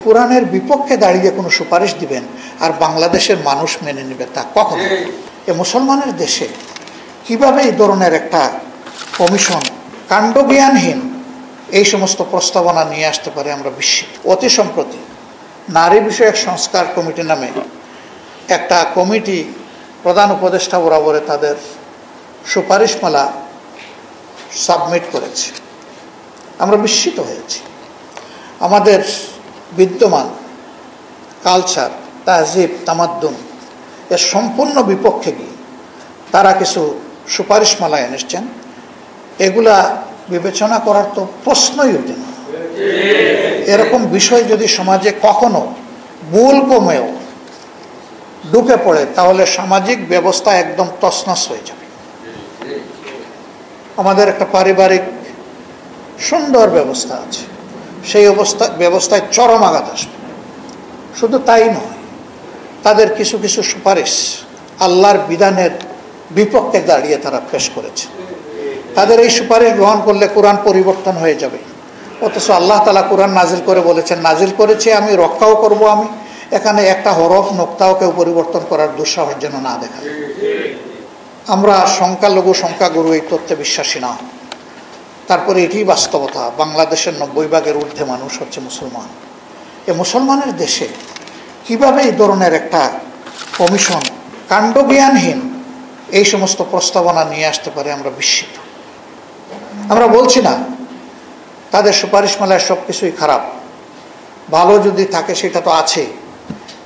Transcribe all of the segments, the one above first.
কোরআনের বিপক্ষে দাঁড়িয়ে কোনো সুপারিশ দিবেন আর বাংলাদেশের মানুষ মেনে নেবে তা কখনো। এ মুসলমানের দেশে কিভাবে এই ধরনের একটা কমিশন কাণ্ডজ্ঞানহীন এই সমস্ত প্রস্তাবনা নিয়ে আসতে পারে আমরা বিস্মিত। অতি সম্প্রতি নারী বিষয়ক সংস্কার কমিটি নামে একটা কমিটি প্রধান উপদেষ্টা বরাবরে তাদের সুপারিশমালা সাবমিট করেছে। আমরা বিস্মিত হয়েছি। আমাদের বিদ্যমান কালচার, তাহজিব, তামাদ্দুন এর সম্পূর্ণ বিপক্ষে গিয়ে তারা কিছু সুপারিশমালা এনেছেন। এগুলা বিবেচনা করার তো প্রশ্নই ওঠে না। এরকম বিষয় যদি সমাজে কখনো ভুল কমেও ঢুকে পড়ে তাহলে সামাজিক ব্যবস্থা একদম তছনছ হয়ে যাবে। আমাদের একটা পারিবারিক সুন্দর ব্যবস্থা আছে, সেই ব্যবস্থায় চরম আঘাত আসবে। শুধু তাই নয়, তাদের কিছু কিছু সুপারিশ আল্লাহর বিধানের বিপক্ষে দাঁড়িয়ে তারা পেশ করেছে। তাদের এই সুপারিশ গ্রহণ করলে কোরআন পরিবর্তন হয়ে যাবে, অথচ আল্লাহ তাআলা কোরআন নাজিল করে বলেছেন, নাজিল করেছি আমি, রক্ষাও করব আমি, এখানে একটা হরফ নোক্তাও কেউ পরিবর্তন করার দুঃসাহস যেন না দেখা। আমরা সংখ্যালঘু সংখ্যাগুরু এই তথ্যে বিশ্বাসী না। তারপরে এটি বাস্তবতা, বাংলাদেশের 90% ঊর্ধ্বে মানুষ হচ্ছে মুসলমান। এ মুসলমানের দেশে কিভাবে এই ধরনের একটা কমিশন কাণ্ডজ্ঞানহীন এই সমস্ত প্রস্তাবনা নিয়ে আসতে পারে আমরা বিস্মিত। আমরা বলছি না তাদের সুপারিশমালায় সব কিছুই খারাপ, ভালো যদি থাকে সেটা তো আছে,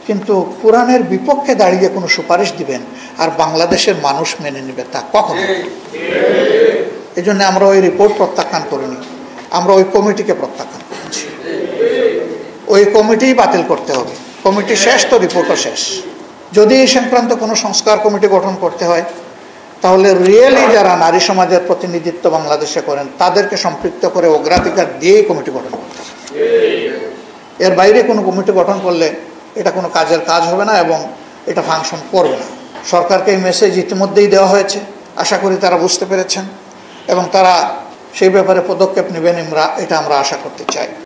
কিন্তু কোরআনের বিপক্ষে দাঁড়িয়ে কোনো সুপারিশ দিবেন আর বাংলাদেশের মানুষ মেনে নেবে তা কখনো। এই জন্য আমরা ওই রিপোর্ট প্রত্যাখ্যান করিনি, আমরা ওই কমিটিকে প্রত্যাখ্যান করেছি। ওই কমিটিই বাতিল করতে হবে। কমিটি শেষ তো রিপোর্টও শেষ। যদি এই সংক্রান্ত কোনো সংস্কার কমিটি গঠন করতে হয় তাহলে রিয়েলি যারা নারী সমাজের প্রতিনিধিত্ব বাংলাদেশে করেন তাদেরকে সম্পৃক্ত করে অগ্রাধিকার দিয়েই কমিটি গঠন করতে হবে। এর বাইরে কোনো কমিটি গঠন করলে এটা কোনো কাজের কাজ হবে না এবং এটা ফাংশন করবে না। সরকারকে এই মেসেজ ইতিমধ্যেই দেওয়া হয়েছে, আশা করি তারা বুঝতে পেরেছেন এবং তারা সেই ব্যাপারে পদক্ষেপ নেবেন, এটা আমরা আশা করতে চাই।